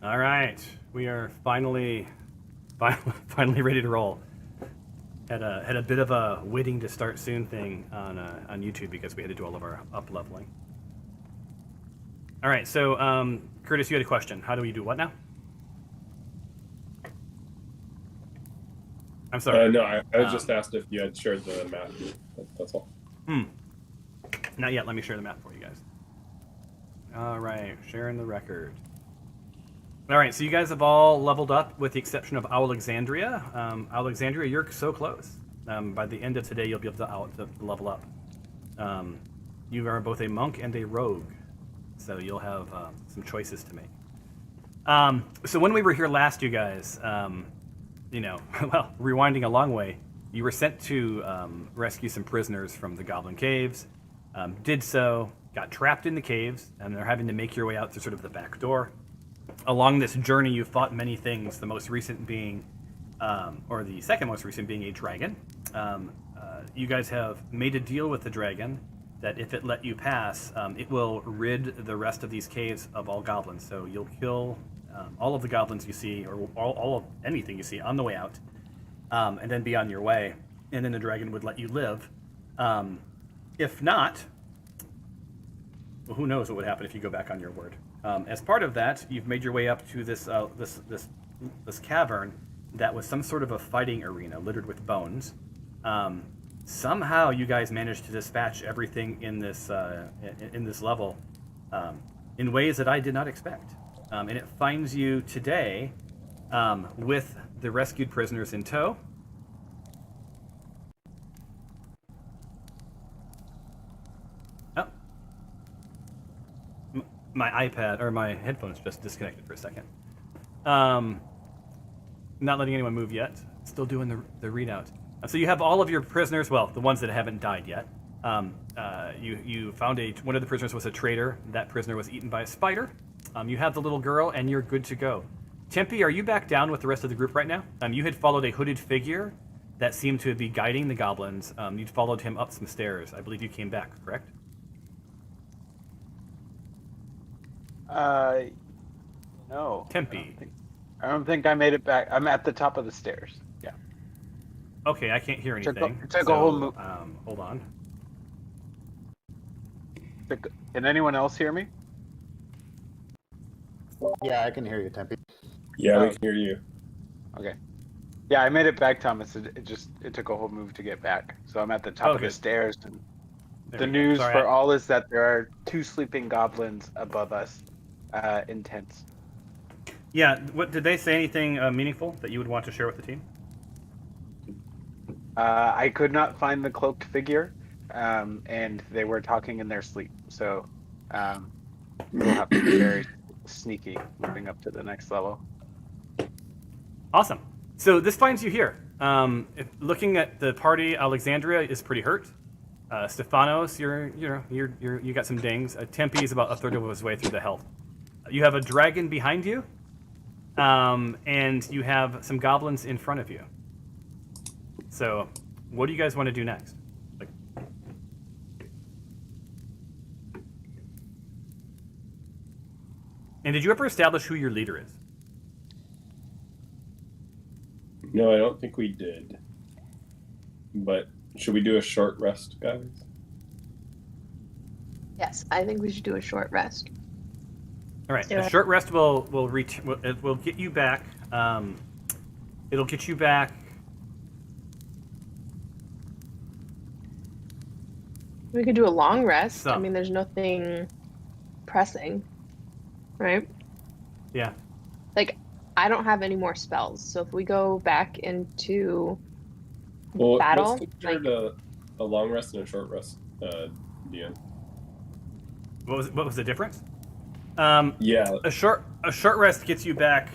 All right, we are finally ready to roll. Had a bit of a waiting to start soon thing on YouTube because we had to do all of our up leveling. All right, so Curtis, you had a question. How do we do what now? I'm sorry. No, I just asked if you had shared the map. That's all. Not yet. Let me share the map for you guys. All right, sharing the record. All right, so you guys have all leveled up with the exception of Alexandria. Alexandria, you're so close. By the end of today, you'll be able to level up. You are both a monk and a rogue, so you'll have some choices to make. So when we were here last, you guys, well, rewinding a long way, you were sent to rescue some prisoners from the Goblin Caves. Did so, got trapped in the caves, and they're having to make your way out through sort of the back door. Along this journey, you fought many things, the most recent being, or the second most recent being a dragon. You guys have made a deal with the dragon that if it let you pass, it will rid the rest of these caves of all goblins. So you'll kill all of the goblins you see, or all of anything you see on the way out, and then be on your way. And then the dragon would let you live. If not, well, who knows what would happen if you go back on your word. As part of that, you've made your way up to this cavern that was some sort of a fighting arena littered with bones. Somehow, you guys managed to dispatch everything in this level in ways that I did not expect, and it finds you today with the rescued prisoners in tow. My iPad or my headphones just disconnected for a second. Not letting anyone move yet. Still doing the readout. So you have all of your prisoners. Well, the ones that haven't died yet. You found one of the prisoners was a traitor. That prisoner was eaten by a spider. You have the little girl, and you're good to go. Tempe, are you back down with the rest of the group right now? You had followed a hooded figure that seemed to be guiding the goblins. You'd followed him up some stairs. I believe you came back, correct? No. Tempe. I don't think I made it back. I'm at the top of the stairs. Yeah. Okay, I can't hear anything. It took a whole move. Hold on. Can anyone else hear me? Yeah, I can hear you, Tempe. Yeah, we can hear you. Okay. Yeah, I made it back, Thomas. It took a whole move to get back. So I'm at the top of the stairs. And the news for all is that there are 2 sleeping goblins above us in tents. Yeah, what did they say anything meaningful that you would want to share with the team? I could not find the cloaked figure, and they were talking in their sleep. So we'll have to be very sneaky moving up to the next level. Awesome. So this finds you here. Looking at the party, Alexandria is pretty hurt. Stefanos, you got some dings. Tempe is about a third of his way through the health. You have a dragon behind you, and you have some goblins in front of you. So, what do you guys want to do next? And did you ever establish who your leader is? No, I don't think we did. But should we do a short rest, guys? Yes, I think we should do a short rest. All right, a short rest will get you back. It'll get you back. We could do a long rest. So. I mean, there's nothing pressing, right? Yeah. Like, I don't have any more spells, so if we go back into battle, let's compare a long rest and a short rest, Dion. What was the difference? Yeah. A short rest gets you back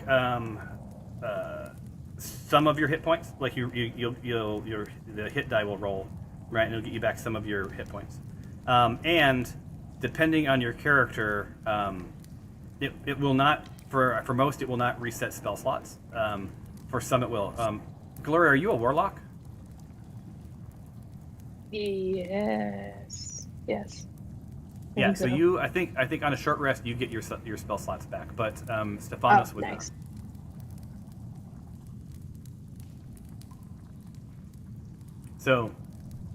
some of your hit points. Like the hit die will roll, right, and it'll get you back some of your hit points. And depending on your character, it will not for most it will not reset spell slots. For some it will. Gloria, are you a warlock? Yes. Yeah, so you, I think on a short rest you get your spell slots back, but Stephanos would nice. not. So,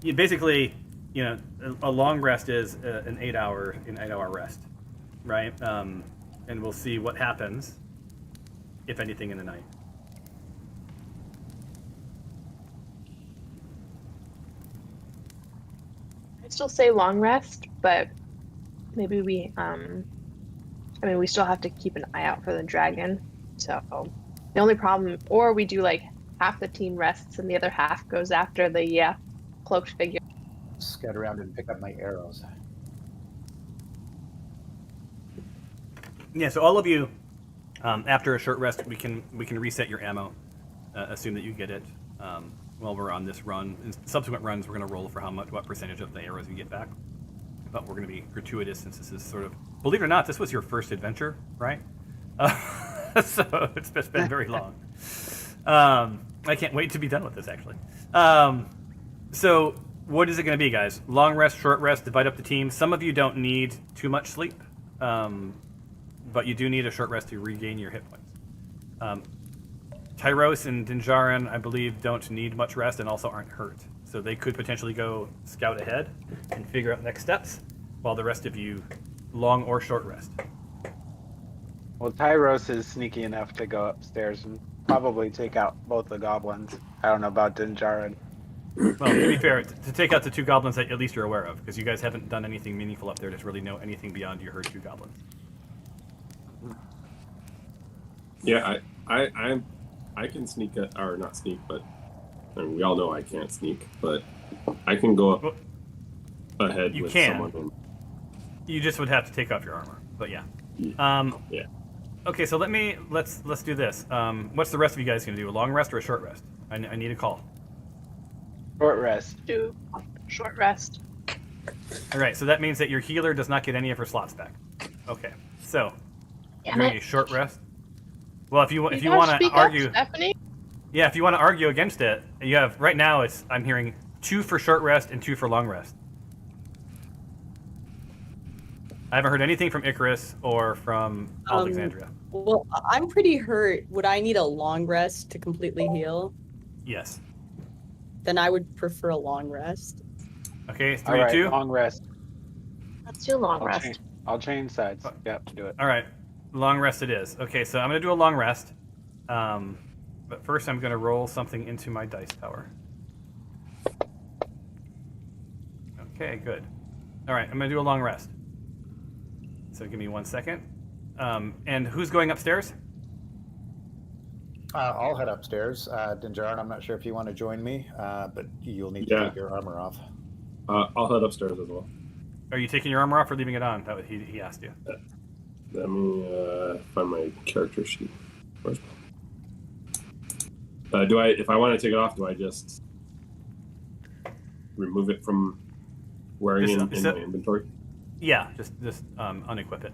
you basically, a long rest is an 8-hour rest, right? And we'll see what happens, if anything, in the night. I'd still say long rest, but maybe we we still have to keep an eye out for the dragon. So the only problem, or we do like half the team rests and the other half goes after the cloaked figure. Scout around and pick up my arrows. Yeah, so all of you, after a short rest, we can reset your ammo. Assume that you get it while we're on this run. In subsequent runs, we're going to roll for what percentage of the arrows you get back. But we're going to be gratuitous since this is sort of, believe it or not, this was your first adventure, right? So it's been very long. I can't wait to be done with this, actually. So what is it going to be, guys? Long rest, short rest, divide up the team. Some of you don't need too much sleep, but you do need a short rest to regain your hit points. Tyros and Dinjarin, I believe, don't need much rest and also aren't hurt. So they could potentially go scout ahead and figure out next steps, while the rest of you long or short rest. Well, Tyros is sneaky enough to go upstairs and probably take out both the goblins. I don't know about Dinjarin. Well, to be fair, to take out the 2 goblins that at least you're aware of, because you guys haven't done anything meaningful up there to really know anything beyond you heard 2 goblins. Yeah, I can sneak, or not sneak, but we all know I can't sneak, but I can go up ahead with someone. You just would have to take off your armor, but yeah. Yeah. Okay, so let's do this. What's the rest of you guys gonna do? A long rest or a short rest? I need a call. Short rest. Do short rest. All right, so that means that your healer does not get any of her slots back. Okay, so you're doing a short rest. Well, if you want to argue, Stephanie? yeah, if you want to argue against it, you have right now. I'm hearing 2 for short rest and 2 for long rest. I haven't heard anything from Icarus or from Alexandria. Well, I'm pretty hurt. Would I need a long rest to completely heal? Yes. Then I would prefer a long rest. Okay, 3 All right, 2. long rest. Let's do long rest. I'll change sides. Yep, do it. All right, long rest it is. Okay, so I'm going to do a long rest. But first I'm going to roll something into my dice tower. Okay, good. All right, I'm going to do a long rest. So give me 1 second. And who's going upstairs? I'll head upstairs. Dinjarin, I'm not sure if you want to join me, but you'll need to take your armor off. I'll head upstairs as well. Are you taking your armor off or leaving it on? That was, he asked you. Let me find my character sheet. Where's if I want to take it off, do I just remove it from wearing in my inventory? Yeah, just unequip it.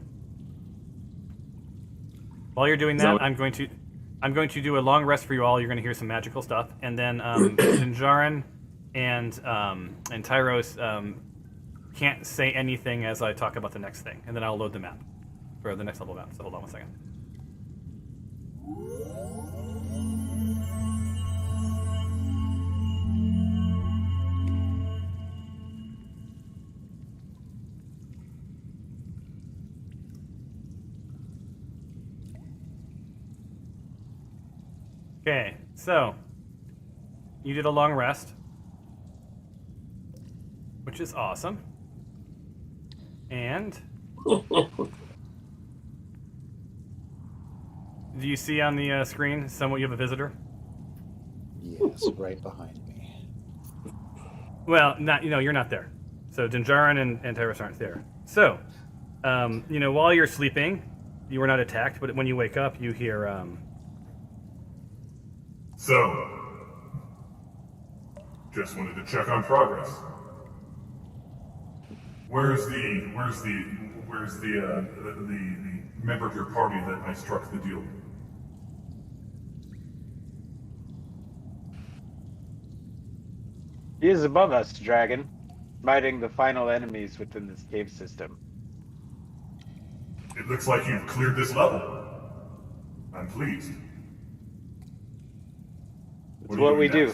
While you're doing that, I'm going to do a long rest for you all. You're going to hear some magical stuff, and then Dinjarin and Tyros can't say anything as I talk about the next thing, and then I'll load the map for the next level map. So hold on 1 second. Okay, so you did a long rest, which is awesome. And do you see on the screen somewhat you have a visitor? Yes, right behind me. Well, you're not there. So Dinjarin and Tyros aren't there. So, while you're sleeping, you were not attacked, but when you wake up, you hear So, just wanted to check on progress. Where's the member of your party that I struck the deal with? He is above us, dragon, smiting the final enemies within this cave system. It looks like you've cleared this level. I'm pleased. It's what we do.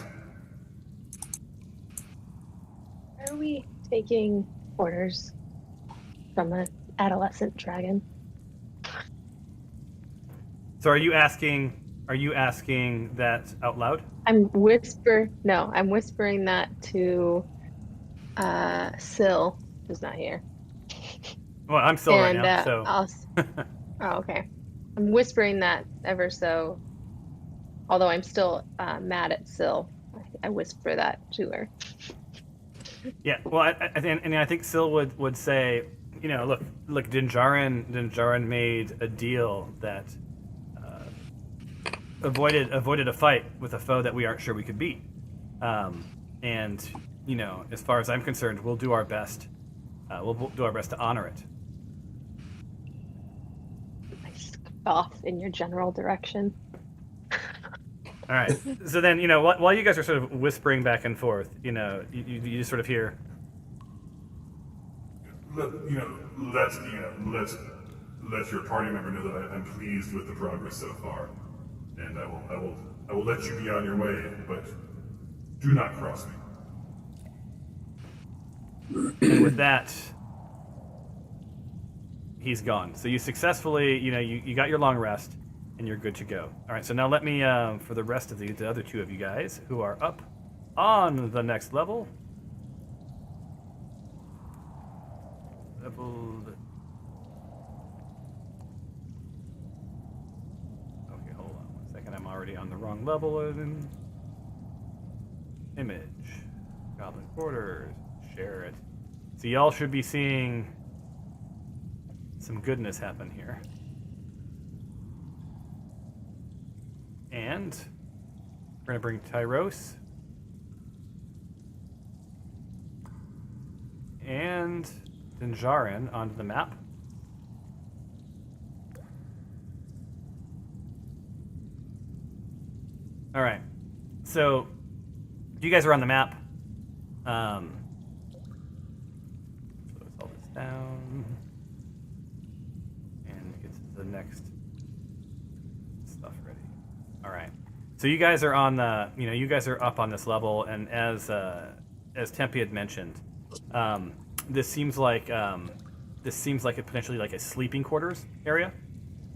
Are we taking orders from an adolescent dragon? So are you asking that out loud? I'm whispering that to Syl, who's not here. Well, I'm still right now, so. Oh, okay. I'm whispering that ever so. Although I'm still mad at Syl, I whisper that to her. Yeah, well, I think Syl would say, look, Dinjarin made a deal that avoided a fight with a foe that we aren't sure we could beat, and as far as I'm concerned, we'll do our best. We'll do our best to honor it. I scoff in your general direction. All right. So then, while you guys are sort of whispering back and forth, you just sort of hear. Let your party member know that I'm pleased with the progress so far, and I will let you be on your way, but do not cross me. And with that, he's gone. So you successfully, you got your long rest. And you're good to go. All right, so now let me, for the rest of the other two of you guys who are up on the next level. Leveled. Okay, hold on 1 second. I'm already on the wrong level. Image. Goblin Quarters. Share it. So y'all should be seeing some goodness happen here. And we're going to bring Tyros and Dinjarin onto the map. All right. So you guys are on the map. Close all this down and get to the next stuff ready. All right. So you guys are on the, you guys are up on this level, and as Tempe had mentioned, this seems like it potentially like a sleeping quarters area.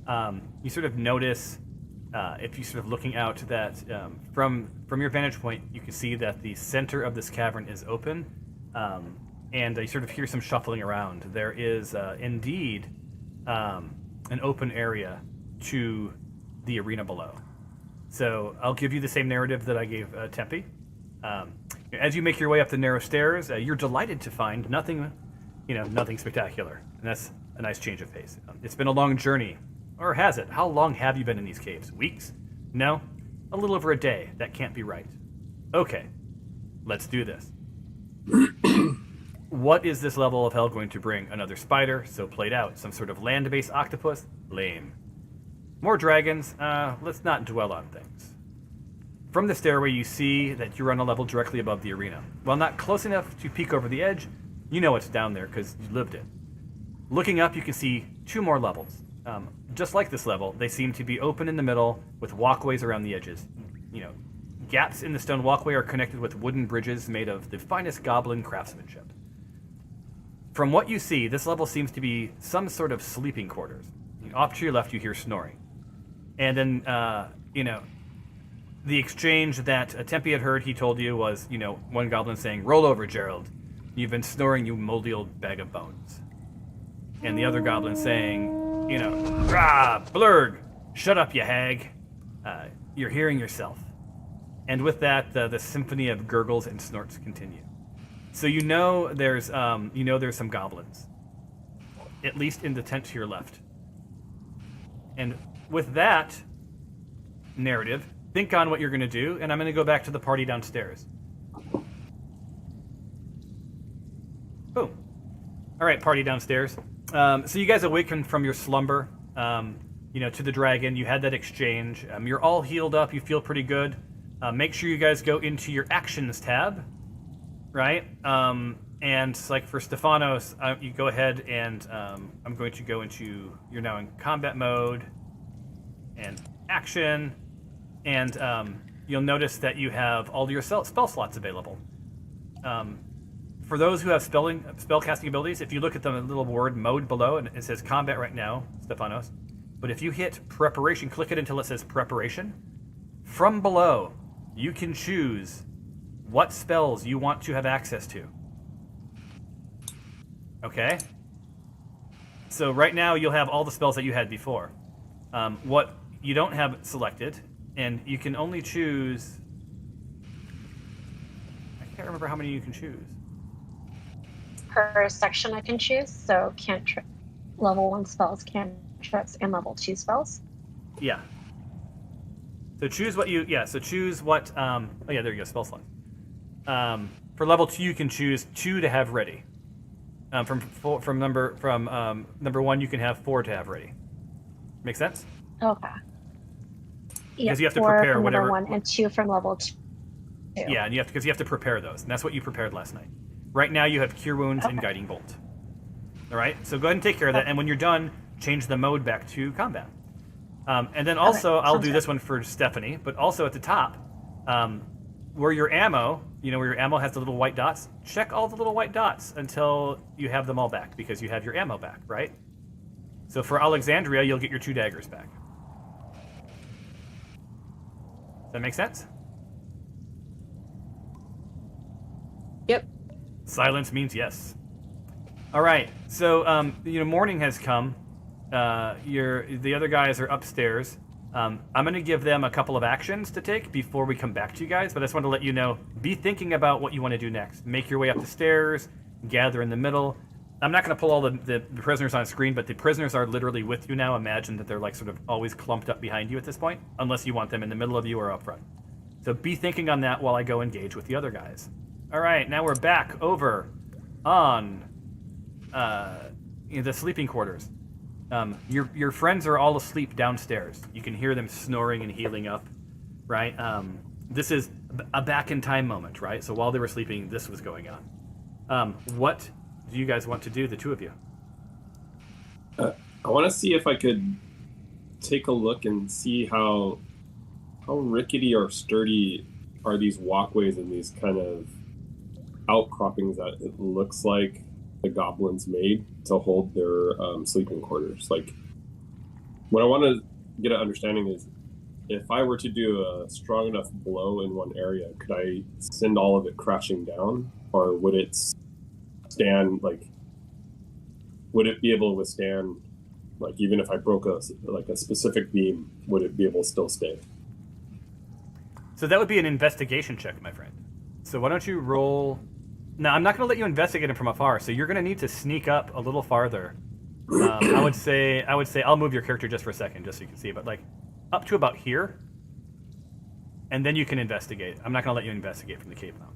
You sort of notice, if you sort of looking out, that from your vantage point, you can see that the center of this cavern is open, and you sort of hear some shuffling around. There is indeed an open area to the arena below. So I'll give you the same narrative that I gave Tempe. As you make your way up the narrow stairs, you're delighted to find nothing spectacular, and that's a nice change of pace. It's been a long journey, or has it? How long have you been in these caves? Weeks? No? A little over a day. That can't be right. Okay, let's do this. What is this level of hell going to bring? Another spider? So played out. Some sort of land-based octopus? Lame. More dragons? Let's not dwell on things. From the stairway, you see that you're on a level directly above the arena. While not close enough to peek over the edge, you know it's down there because you lived it. Looking up, you can see two more levels. Just like this level, they seem to be open in the middle with walkways around the edges. Gaps in the stone walkway are connected with wooden bridges made of the finest goblin craftsmanship. From what you see, this level seems to be some sort of sleeping quarters. Off to your left, you hear snoring. And then, the exchange that Tempe had heard, he told you, was, one goblin saying, "Roll over, Gerald. You've been snoring, you moldy old bag of bones." And the other goblin saying, "Rah, Blurg, shut up, you hag. You're hearing yourself." And with that, the symphony of gurgles and snorts continue. So there's some goblins, at least in the tent to your left. And with that narrative, think on what you're going to do, and I'm going to go back to the party downstairs. Boom. All right, party downstairs. So you guys awakened from your slumber, to the dragon. You had that exchange. You're all healed up. You feel pretty good. Make sure you guys go into your actions tab, right? And like for Stefanos, you go ahead and I'm going to go into, you're now in combat mode and action, and you'll notice that you have all your spell slots available. For those who have spell casting abilities, if you look at the little word mode below, and it says combat right now, Stefanos, but if you hit preparation, click it until it says preparation, from below, you can choose what spells you want to have access to. Okay? So right now you'll have all the spells that you had before. What you don't have selected, and you can only choose... I can't remember how many you can choose. Per section I can choose, so cantrip, level 1 spells, cantrips, and level 2 spells. Yeah. So choose what you... Yeah, so choose what... oh yeah, there you go, spell slot. For level 2 you can choose 2 to have ready. From number 1 you can have 4 to have ready. Make sense? Okay. Because you have to 4 prepare from whatever. Number 1 and 2 from level 2. Yeah, and you have to prepare those, and that's what you prepared last night. Right now you have Cure Wounds and Guiding Bolt. All right, so go ahead and take care of that, and when you're done, change the mode back to combat. And then also, I'll do this one for Stephanie, but also at the top, where your ammo, where your ammo has the little white dots, check all the little white dots until you have them all back, because you have your ammo back, right? So for Alexandria, you'll get your 2 daggers back. Does that make sense? Yep. Silence means yes. All right, so morning has come. The other guys are upstairs. I'm going to give them a couple of actions to take before we come back to you guys, but I just want to let you know, be thinking about what you want to do next. Make your way up the stairs, gather in the middle. I'm not going to pull all the prisoners on screen, but the prisoners are literally with you now. Imagine that they're like sort of always clumped up behind you at this point, unless you want them in the middle of you or up front. So be thinking on that while I go engage with the other guys. All right, now we're back over on the sleeping quarters. Your friends are all asleep downstairs. You can hear them snoring and healing up, right? This is a back in time moment, right? So while they were sleeping, this was going on. What do you guys want to do, the two of you? I want to see if I could take a look and see how rickety or sturdy are these walkways and these kind of outcroppings that it looks like the goblins made to hold their sleeping quarters. Like, what I want to get an understanding is, if I were to do a strong enough blow in one area, could I send all of it crashing down, or would it stand, like, would it be able to withstand, like, even if I broke a specific beam, would it be able to still stay? So that would be an investigation check, my friend. So why don't you roll... Now, I'm not going to let you investigate it from afar, so you're going to need to sneak up a little farther. I would say, I'll move your character just for a second, just so you can see, but like up to about here, and then you can investigate. I'm not going to let you investigate from the cave mount.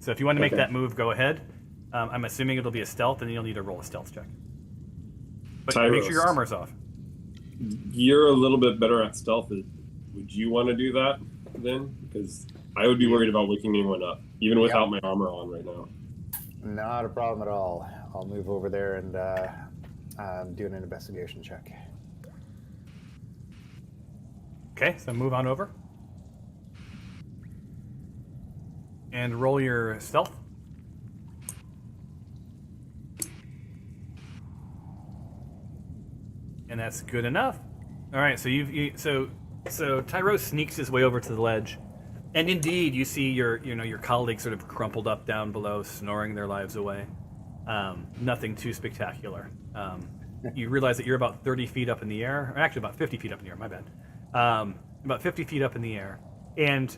So if you want to make that move, go ahead. I'm assuming it'll be a stealth, and then you'll need to roll a stealth check. But make sure your armor's off. You're a little bit better at stealth. Would you want to do that then? Because I would be worried about waking anyone up, even without my armor on right now. Not a problem at all. I'll move over there and do an investigation check. Okay, so move on over. And roll your stealth. And that's good enough. All right, so so Tyro sneaks his way over to the ledge. And indeed, you see your colleagues sort of crumpled up down below, snoring their lives away. Nothing too spectacular. You realize that you're about 30 feet up in the air, or actually about 50 feet up in the air, my bad. About 50 feet up in the air. And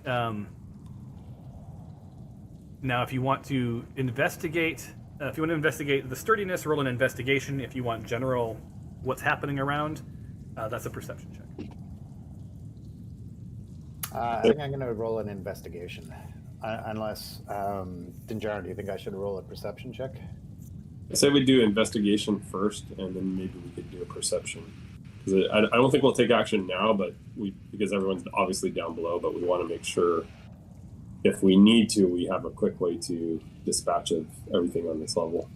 now if you want to investigate the sturdiness, roll an investigation. If you want general what's happening around, that's a perception check. I think I'm going to roll an investigation. Unless, Dinjar, do you think I should roll a perception check? I say we do investigation first, and then maybe we could do a perception. Because I don't think we'll take action now, but because everyone's obviously down below, but we want to make sure if we need to, we have a quick way to dispatch of everything on this level.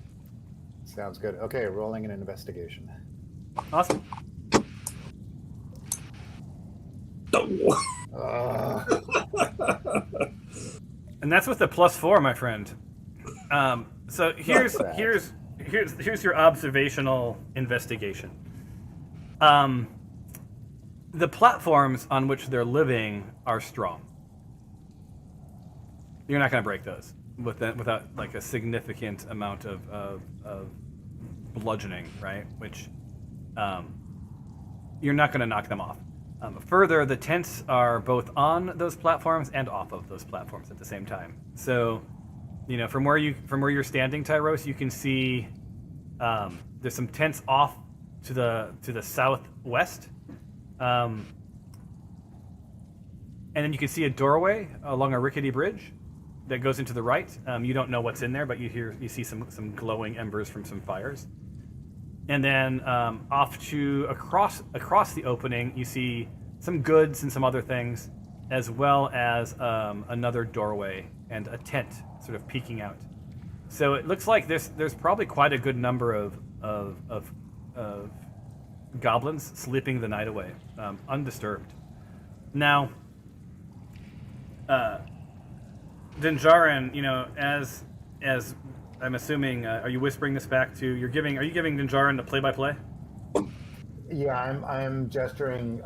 Sounds good. Okay, rolling an investigation. Awesome. And that's with the +4, my friend. So here's your observational investigation. The platforms on which they're living are strong. You're not going to break those without like a significant amount of bludgeoning, right? Which you're not going to knock them off. Further, the tents are both on those platforms and off of those platforms at the same time. So, you know, from where you're standing, Tyros, you can see there's some tents off to the southwest, and then you can see a doorway along a rickety bridge that goes into the right. You don't know what's in there, but you see some glowing embers from some fires. And then off to across the opening, you see some goods and some other things, as well as another doorway and a tent sort of peeking out. So it looks like there's probably quite a good number of goblins sleeping the night away, undisturbed. Now, Dinjarin, you know, as I'm assuming, are you whispering this back to? Are you giving Dinjarin the play-by-play? Yeah, I'm gesturing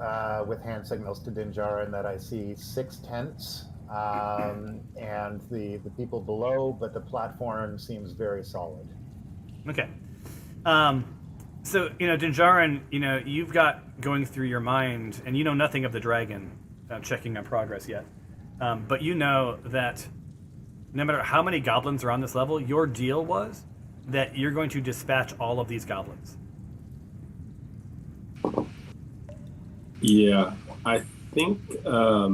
with hand signals to Dinjarin that I see 6 tents and the people below, but the platform seems very solid. Okay. So, you know, Dinjarin, you know, you've got going through your mind, and you know nothing of the dragon checking on progress yet, but you know that no matter how many goblins are on this level, your deal was that you're going to dispatch all of these goblins. Yeah, I think I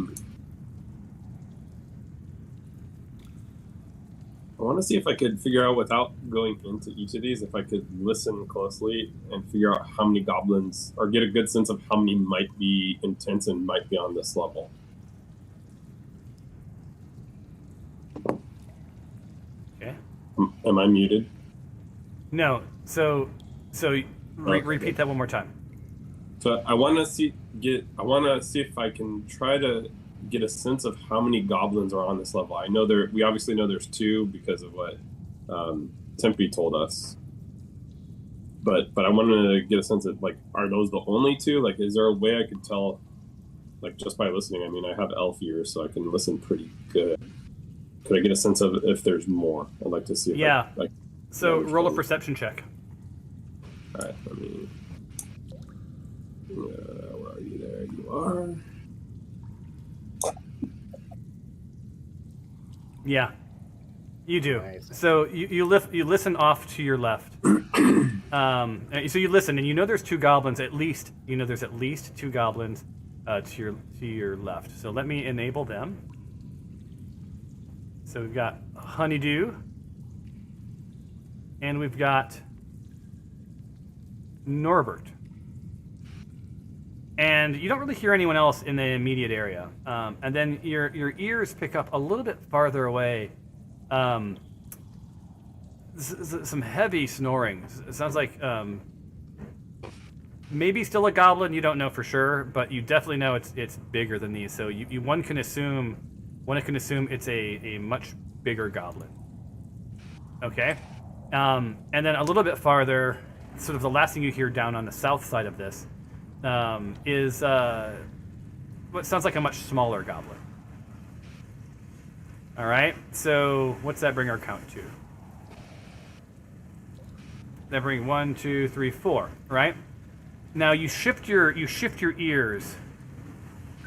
want to see if I could figure out, without going into each of these, if I could listen closely and figure out how many goblins, or get a good sense of how many might be intense and might be on this level. Okay. Am I muted? No. So repeat that one more time. So I want to see if I can try to get a sense of how many goblins are on this level. I know we obviously know there's 2 because of what Tempe told us. But I wanted to get a sense of, like, are those the only 2? Like, is there a way I could tell, like, just by listening? I mean, I have elf ears, so I can listen pretty good. Could I get a sense of if there's more? I'd like to see if so roll a perception check. All right, let me... where are you? There you are. Yeah, you do. Nice. So you listen off to your left. So you listen, and you know there's 2 goblins at least. You know there's at least 2 goblins to your left. So let me enable them. So we've got Honeydew, and we've got Norbert. And you don't really hear anyone else in the immediate area. And then your ears pick up a little bit farther away some heavy snoring. It sounds like maybe still a goblin. You don't know for sure, but you definitely know it's bigger than these. So one can assume it's a much bigger goblin. Okay, and then a little bit farther, sort of the last thing you hear down on the south side of this is what sounds like a much smaller goblin. All right, so what's that bring our count to? That bring 1, 2, 3, 4. Right? Now you shift your ears.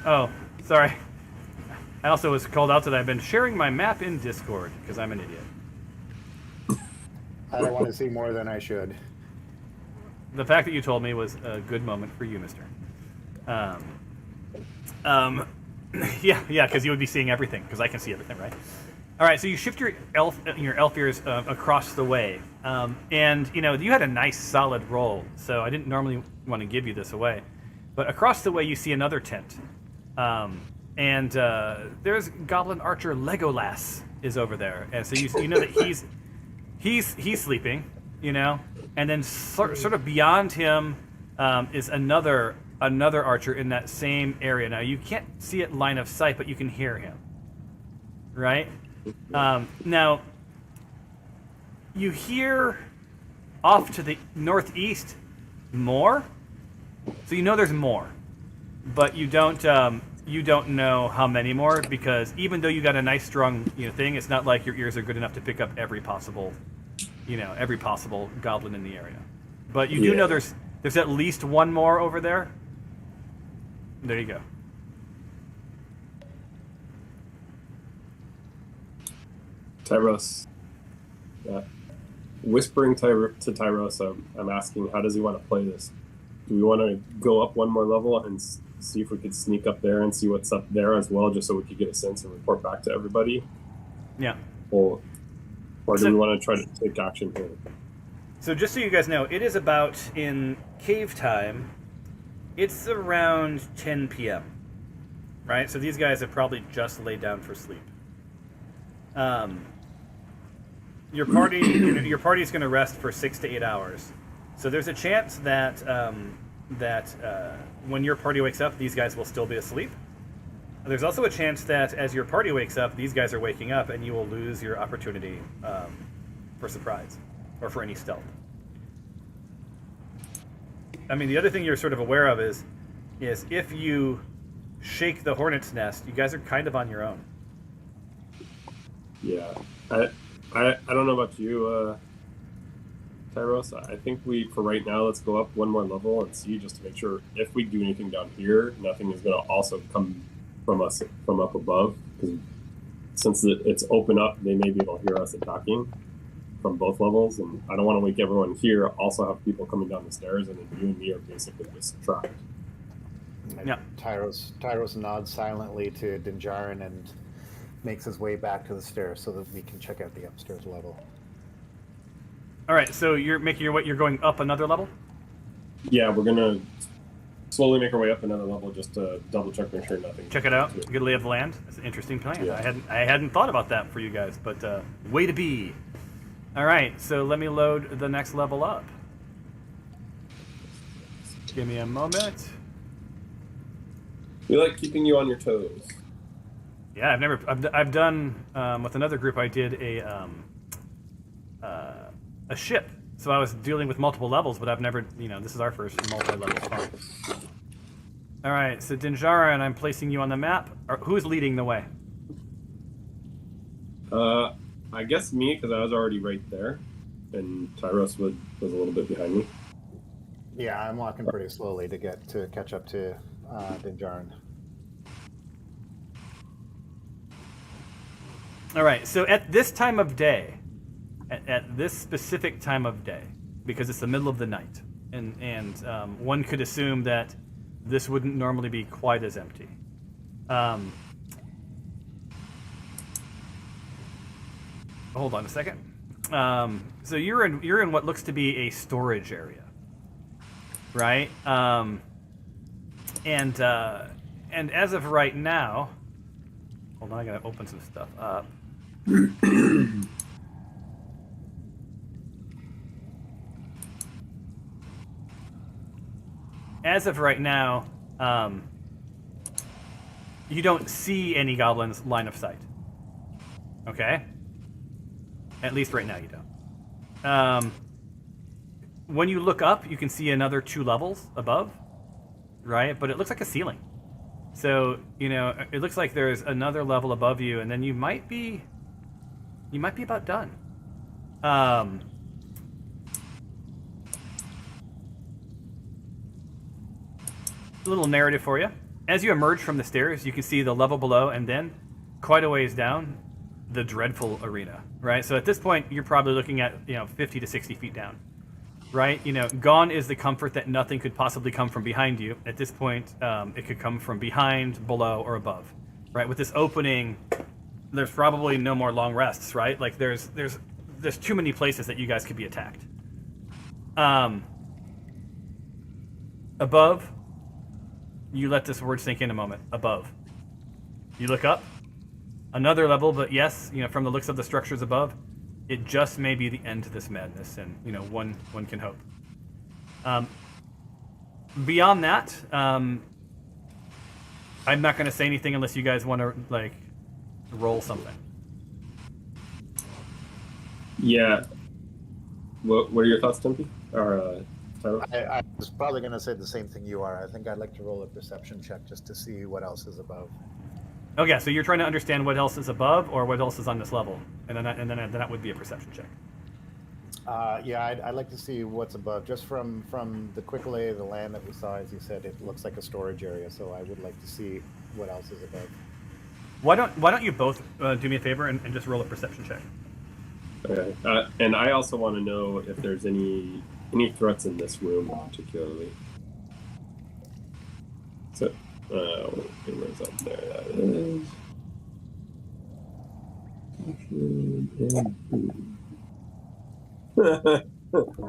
Oh, sorry. I also was called out that I've been sharing my map in Discord because I'm an idiot. I don't want to see more than I should. The fact that you told me was a good moment for you, mister. Yeah, because you would be seeing everything, because I can see everything, right? All right, so you shift your elf ears across the way, and you had a nice solid roll, so I didn't normally want to give you this away, but across the way you see another tent, And there's Goblin Archer Legolas is over there, and so you know that he's sleeping, you know, and then sort of beyond him is another archer in that same area. Now you can't see it line of sight, but you can hear him, right? Now you hear off to the northeast more, so you know there's more, but you don't know how many more, because even though you got a nice strong thing, it's not like your ears are good enough to pick up every possible goblin in the area. But you do know there's at least one more over there. There you go. Tyros. Whispering to Tyros, I'm asking, how does he want to play this? Do we want to go up one more level and see if we could sneak up there and see what's up there as well, just so we could get a sense and report back to everybody? Yeah. Or do we want to try to take action here? So just so you guys know, it is about, in cave time, it's around 10 p.m. Right? So these guys have probably just laid down for sleep. Your party's going to rest for 6 to 8 hours. So there's a chance that when your party wakes up, these guys will still be asleep. There's also a chance that as your party wakes up, these guys are waking up, and you will lose your opportunity for surprise or for any stealth. I mean, the other thing you're sort of aware of is if you shake the hornet's nest, you guys are kind of on your own. Yeah, I don't know about you, Tyros. I think for right now, let's go up one more level and see, just to make sure if we do anything down here, nothing is going to also come from us from up above, because since it's open up, they may be able to hear us attacking from both levels, and I don't want to wake everyone here. Also have people coming down the stairs, and then you and me are basically just trapped. Yeah. Tyros nods silently to Dinjarin and makes his way back to the stairs so that we can check out the upstairs level. All right, so you're making your way. You're going up another level. Yeah, we're gonna slowly make our way up another level just to double check, make sure nothing. Check it out. Good lay of the land. That's an interesting plan. Yeah. I hadn't thought about that for you guys, but way to be. All right, so let me load the next level up. Give me a moment. We like keeping you on your toes. Yeah, I've done with another group. I did a ship, so I was dealing with multiple levels, but I've never, this is our first multi-level fun. All right, so Dinjarin, I'm placing you on the map. Who's leading the way? I guess me, because I was already right there, and Tyros was a little bit behind me. Yeah, I'm walking pretty slowly to catch up to Dinjarin. All right, so at this time of day, at this specific time of day, because it's the middle of the night, and one could assume that this wouldn't normally be quite as empty. Hold on a second. So you're in what looks to be a storage area, right? And as of right now, hold on, I gotta open some stuff up. As of right now, you don't see any goblins line of sight. Okay? At least right now you don't. When you look up, you can see another 2 levels above, right? But it looks like a ceiling. So, it looks like there's another level above you, and then you might be about done. A little narrative for you. As you emerge from the stairs, you can see the level below, and then quite a ways down, the dreadful arena, right? So at this point, you're probably looking at 50 to 60 feet down, right? Gone is the comfort that nothing could possibly come from behind you. At this point, it could come from behind, below, or above, right? With this opening, there's probably no more long rests, right? Like there's too many places that you guys could be attacked. Above, you let this word sink in a moment. Above. You look up, another level, but yes, from the looks of the structures above, it just may be the end to this madness, and one can hope. Beyond that, I'm not going to say anything unless you guys want to roll something. Yeah. What are your thoughts, Timothy? Or Tyler? I was probably going to say the same thing you are. I think I'd like to roll a perception check just to see what else is above. Okay, so you're trying to understand what else is above or what else is on this level, and then that would be a perception check. Yeah, I'd like to see what's above. Just from the quick lay of the land that we saw, as you said, it looks like a storage area. So I would like to see what else is above. Why don't you both do me a favor and just roll a perception check? Okay. And I also want to know if there's any threats in this room particularly. So, where's up there? That is.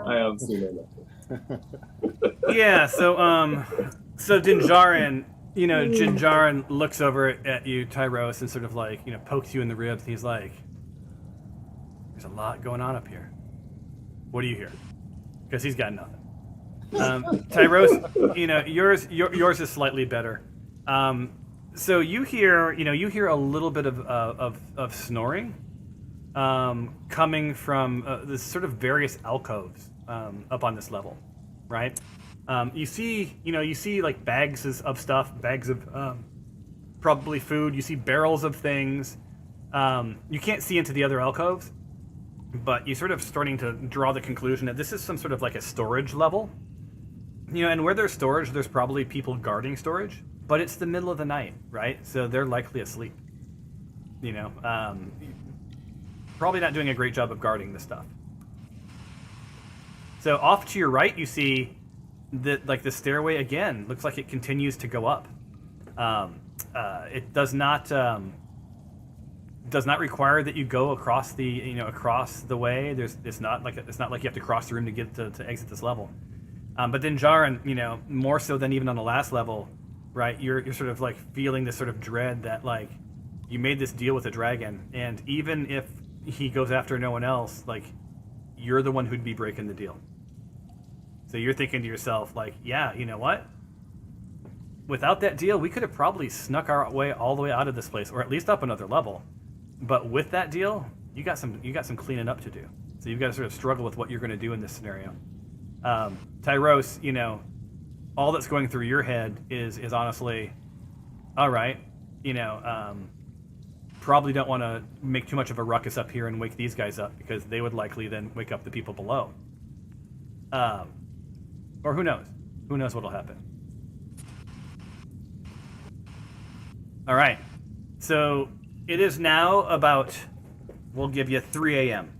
I have seen it. Yeah. So Dinjarin, Dinjarin looks over at you, Tyros, and sort of pokes you in the ribs. He's like, "There's a lot going on up here. What do you hear?" Because he's got nothing. Tyros, yours is slightly better. So you hear a little bit of snoring, coming from this sort of various alcoves up on this level, right? You see like bags of stuff, bags of probably food. You see barrels of things. You can't see into the other alcoves, but you're sort of starting to draw the conclusion that this is some sort of like a storage level. And where there's storage, there's probably people guarding storage, but it's the middle of the night, right? So they're likely asleep. Probably not doing a great job of guarding this stuff. So off to your right, you see that the stairway again looks like it continues to go up. It does not require that you go across the way. It's not like you have to cross the room to get to exit this level. But then Jaren, more so than even on the last level, right? You're sort of feeling this sort of dread that you made this deal with a dragon, and even if he goes after no one else, you're the one who'd be breaking the deal. So you're thinking to yourself, yeah, you know what? Without that deal, we could have probably snuck our way all the way out of this place, or at least up another level. But with that deal, you got some cleaning up to do. So you've got to sort of struggle with what you're going to do in this scenario. Tyros, all that's going through your head is honestly, all right, probably don't want to make too much of a ruckus up here and wake these guys up, because they would likely then wake up the people below. Or who knows? Who knows what'll happen? All right. So it is now about, we'll give you 3 a.m.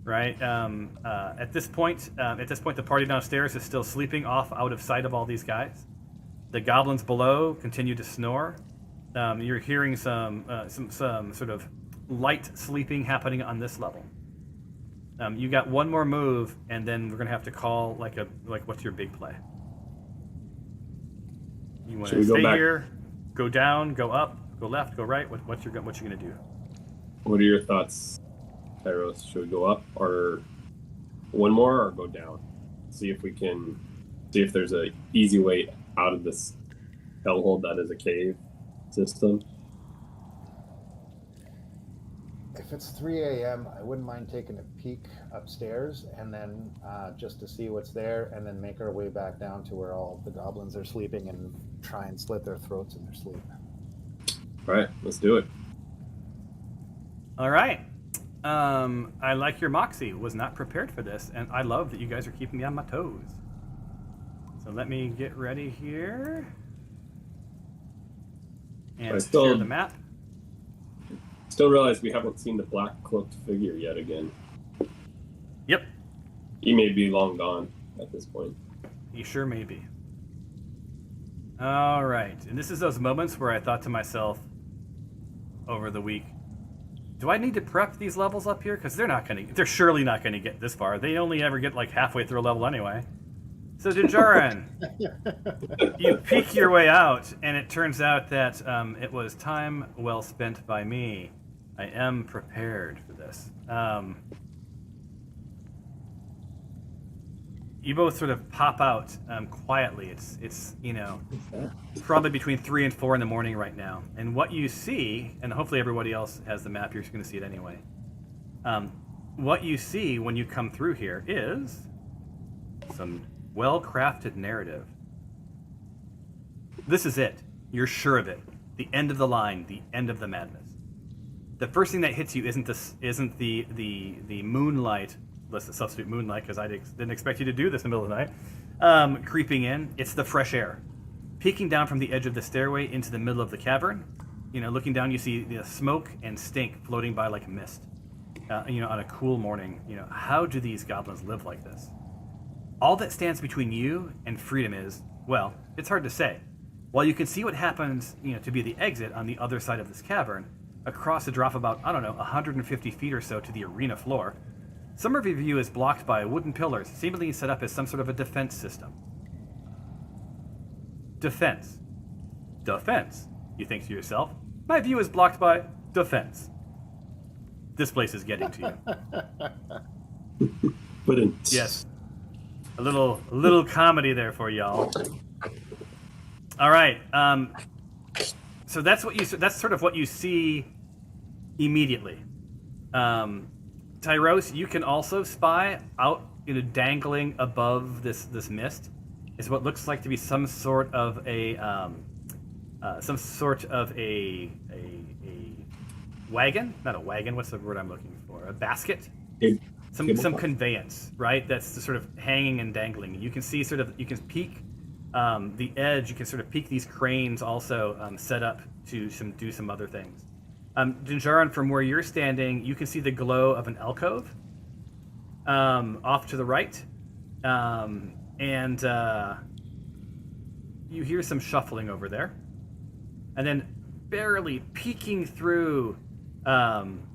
Right? At this point, the party downstairs is still sleeping off out of sight of all these guys. The goblins below continue to snore. You're hearing some sort of light sleeping happening on this level. You got one more move, and then we're gonna have to call what's your big play? You want to stay here, go down, go up, go left, go right? What you gonna do? What are your thoughts, Tyros? Should we go up, or one more, or go down? See if there's a easy way out of this hellhole that is a cave system. If it's 3 a.m., I wouldn't mind taking a peek upstairs and then just to see what's there, and then make our way back down to where all the goblins are sleeping and try and slit their throats in their sleep. All right, let's do it. All right. I like your moxie. Was not prepared for this, and I love that you guys are keeping me on my toes. So let me get ready here. And share the map. Still realize we haven't seen the black cloaked figure yet again. Yep. He may be long gone at this point. He sure may be. All right. And this is those moments where I thought to myself over the week, do I need to prep these levels up here? Because they're surely not going to get this far. They only ever get halfway through a level anyway. So, Dinjarin, you peek your way out, and it turns out that it was time well spent by me. I am prepared for this. You both sort of pop out quietly. It's probably between 3 and 4 in the morning right now. And what you see, and hopefully everybody else has the map, you're just going to see it anyway. What you see when you come through here is some well-crafted narrative. This is it. You're sure of it. The end of the line. The end of the madness. The first thing that hits you isn't the moonlight. Let's substitute moonlight because I didn't expect you to do this in the middle of the night. Creeping in, it's the fresh air. Peeking down from the edge of the stairway into the middle of the cavern, looking down, you see the smoke and stink floating by like a mist. On a cool morning, how do these goblins live like this? All that stands between you and freedom is, well, it's hard to say. While you can see what happens, to be the exit on the other side of this cavern, across a drop about, 150 feet or so to the arena floor, some of your view is blocked by wooden pillars, seemingly set up as some sort of a defense system. Defense. Defense, you think to yourself. My view is blocked by defense. This place is getting to you. Yes. A little comedy there for y'all. All right. So that's sort of what you see immediately. Tyros, you can also spy out, dangling above this mist, is what looks like to be some sort of a wagon. Not a wagon. What's the word I'm looking for? A basket. Some conveyance, right? That's sort of hanging and dangling. You can see you can peek the edge. You can sort of peek these cranes also set up to do some other things. Dinjarin, from where you're standing, you can see the glow of an alcove off to the right, and you hear some shuffling over there, and then barely peeking through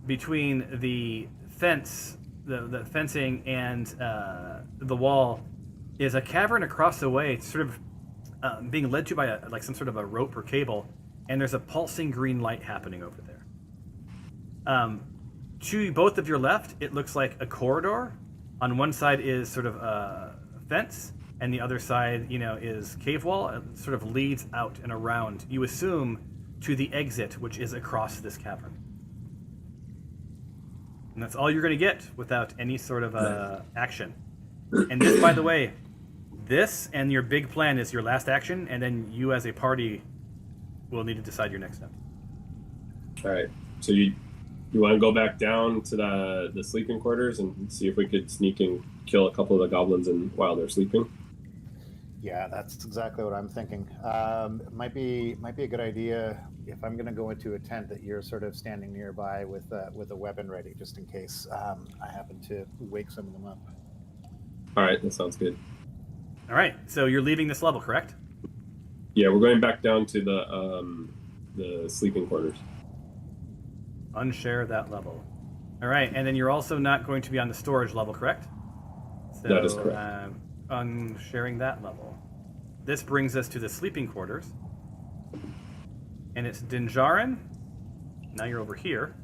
between the fence. The fencing and the wall is a cavern across the way, sort of being led to by some sort of a rope or cable, and there's a pulsing green light happening over there. To both of your left, it looks like a corridor. On one side is sort of a fence, and the other side, is cave wall. It sort of leads out and around, you assume, to the exit, which is across this cavern. And that's all you're going to get without any sort of action. And this, by the way, this and your big plan is your last action, and then you as a party will need to decide your next step. All right. So you want to go back down to the sleeping quarters and see if we could sneak and kill a couple of the goblins while they're sleeping? Yeah, that's exactly what I'm thinking. It might be a good idea if I'm going to go into a tent that you're sort of standing nearby with a weapon ready, just in case I happen to wake some of them up. All right, that sounds good. All right, so you're leaving this level, correct? Yeah, we're going back down to the sleeping quarters. Unshare that level. All right, and then you're also not going to be on the storage level, correct? So, that is correct. Unsharing that level. This brings us to the sleeping quarters. And it's Dinjarin. Now you're over here.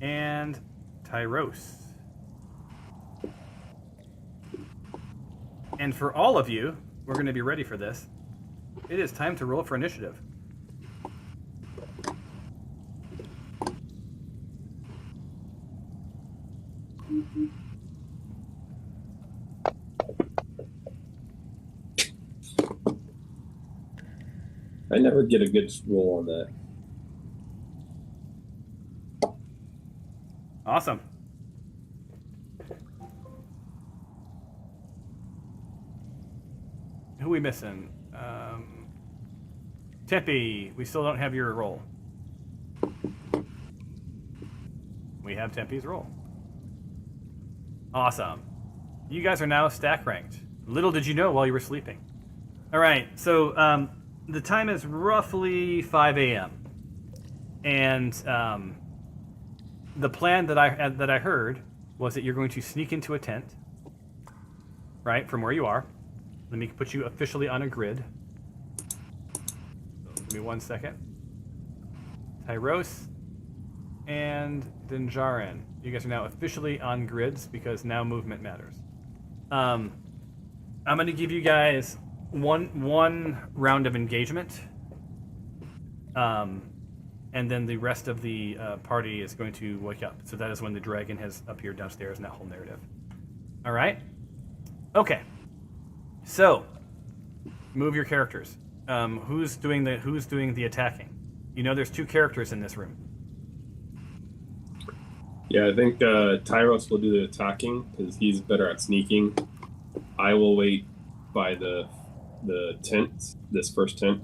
And Tyros. And for all of you, we're going to be ready for this. It is time to roll for initiative. I never get a good roll on that. Awesome. Who are we missing? Tempe, we still don't have your roll. We have Tempe's roll. Awesome. You guys are now stack ranked. Little did you know while you were sleeping. All right, so the time is roughly 5 a.m. And the plan that I heard was that you're going to sneak into a tent, right, from where you are. Let me put you officially on a grid. So give me 1 second. Tyros and Dinjarin. You guys are now officially on grids because now movement matters. I'm going to give you guys one round of engagement. And then the rest of the party is going to wake up. So that is when the dragon has appeared downstairs in that whole narrative. All right? Okay. So, move your characters. Who's doing the attacking? You know there's 2 characters in this room. Yeah, I think Tyros will do the attacking because he's better at sneaking. I will wait by the tent, this first tent.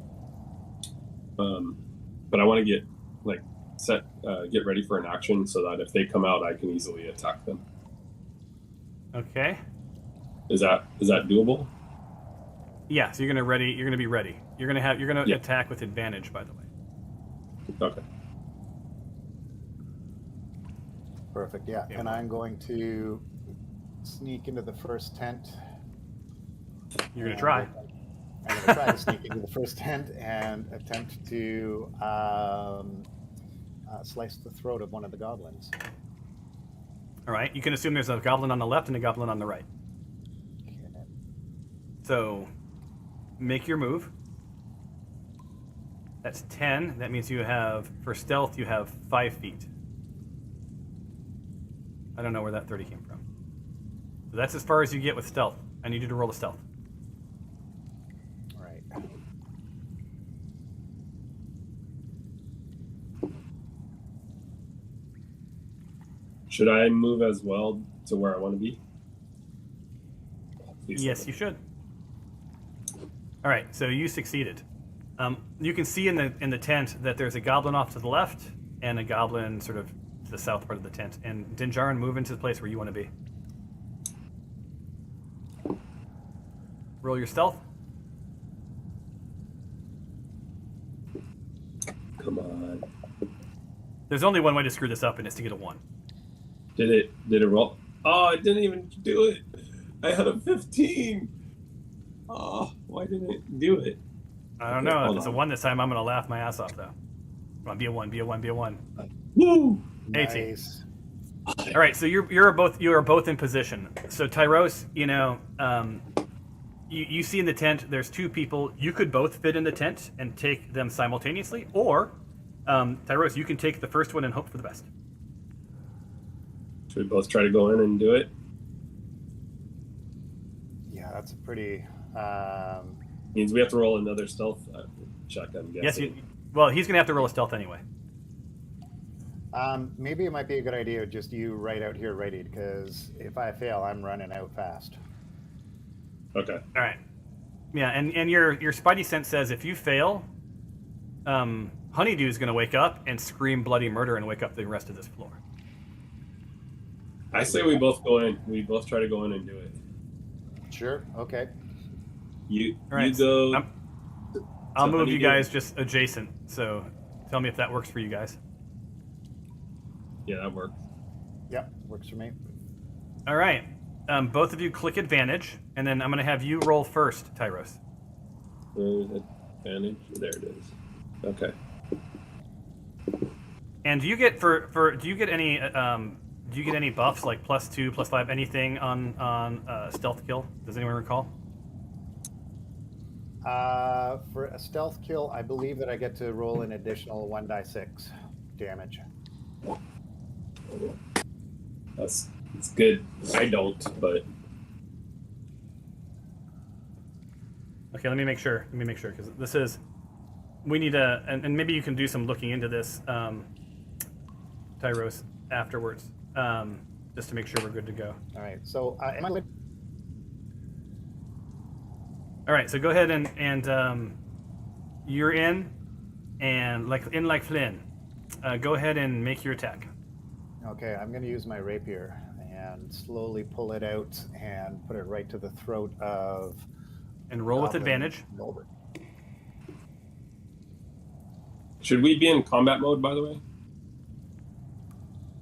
But I want to get get ready for an action so that if they come out, I can easily attack them. Okay. Is that doable? Yeah. So you're gonna be ready. You're gonna attack with advantage, by the way. Okay. Perfect. Yeah. And I'm going to sneak into the first tent. You're gonna try. I'm going to try to sneak into the first tent and attempt to slice the throat of one of the goblins. All right. You can assume there's a goblin on the left and a goblin on the right. Okay. So, make your move. That's 10. That means you have, for stealth, you have 5 feet. I don't know where that 30 came from. So that's as far as you get with stealth. I need you to roll a stealth. Should I move as well to where I want to be? Please. Yes, you should. All right, so you succeeded. You can see in the tent that there's a goblin off to the left and a goblin sort of to the south part of the tent. And Dinjarin, move into the place where you want to be. Roll your stealth. Come on. There's only one way to screw this up, and it's to get a 1. Did it roll? Oh, I didn't even do it. I had a 15. Oh, why didn't it do it? I don't know. If it's a 1 this time, I'm going to laugh my ass off, though. Come on, be a 1, be a 1, be a 1. Woo! 18. Nice. All right, so you are both in position. So Tyros, you see in the tent there's 2 people. You could both fit in the tent and take them simultaneously, or Tyros, you can take the first one and hope for the best. Should we both try to go in and do it? Yeah, that's a pretty... Means we have to roll another stealth check, I'm guessing. Yes, well, he's going to have to roll a stealth anyway. Maybe it might be a good idea just you right out here ready, because if I fail, I'm running out fast. Okay. All right. Yeah, and your spidey sense says if you fail, Honeydew's going to wake up and scream bloody murder and wake up the rest of this floor. I say we both go in. We both try to go in and do it. Sure. Okay. You right, go. I'll move you guys just adjacent. So tell me if that works for you guys. Yeah, that works. Yep, works for me. All right. Both of you click advantage, and then I'm going to have you roll first, Tyros. Advantage. There it is. Okay. And do you get do you get any buffs like +2, +5, anything on stealth kill? Does anyone recall? For a stealth kill, I believe that I get to roll an additional 1d6 damage. It's good. I don't, but okay. Let me make sure because this is we need a and maybe you can do some looking into this, Tyros, afterwards, just to make sure we're good to go. All right. So am I? All right, so go ahead and you're in, and like Phlan. Go ahead and make your attack. Okay, I'm going to use my rapier and slowly pull it out and put it right to the throat of. And roll with advantage. Goblin. Should we be in combat mode, by the way?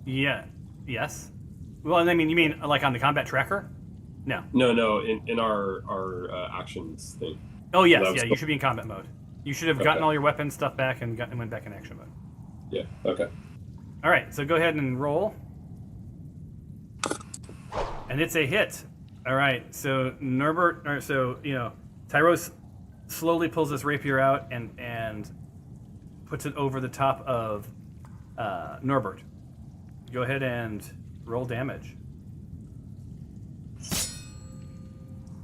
Yeah. Yes. Well, I mean, you mean like on the combat tracker? No. In our actions thing. Oh yes, That was yeah. You cool. should be in combat mode. You should have gotten all your weapon stuff back and went back in action mode. Yeah. Okay. All right, so go ahead and roll. And it's a hit. All right, so Norbert, or so Tyros slowly pulls his rapier out and puts it over the top of Norbert. Go ahead and roll damage.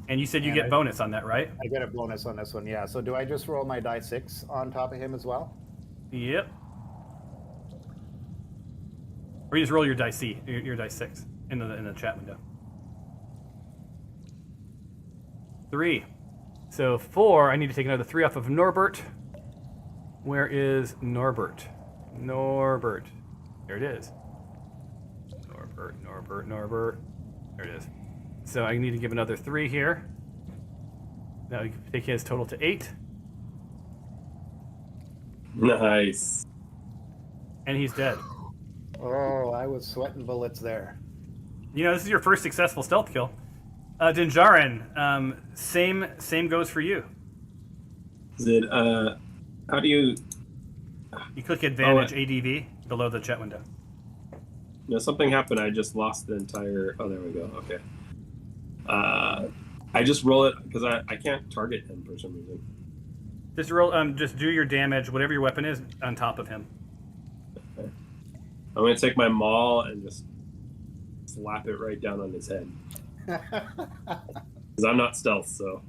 And you said you get bonus on that, right? I get a bonus on this one, yeah. So do I just roll my die 6 on top of him as well? Yep. Or you just roll your dice C, your dice 6 in the chat window. 3. So 4. I need to take another 3 off of Norbert. Where is Norbert? Norbert. There it is. Norbert. There it is. So I need to give another 3 here. Now we can take his total to 8. Nice. And he's dead. Oh, I was sweating bullets there. This is your first successful stealth kill. Dinjarin, same goes for you. Is it, how do you... You click advantage ADV below the chat window. Something happened. I just lost the entire... Oh, there we go. Okay. I just roll it because I can't target him for some reason. Just roll. Just do your damage, whatever your weapon is, on top of him. Okay. I'm gonna take my maul and just slap it right down on his head. Because I'm not stealth, so.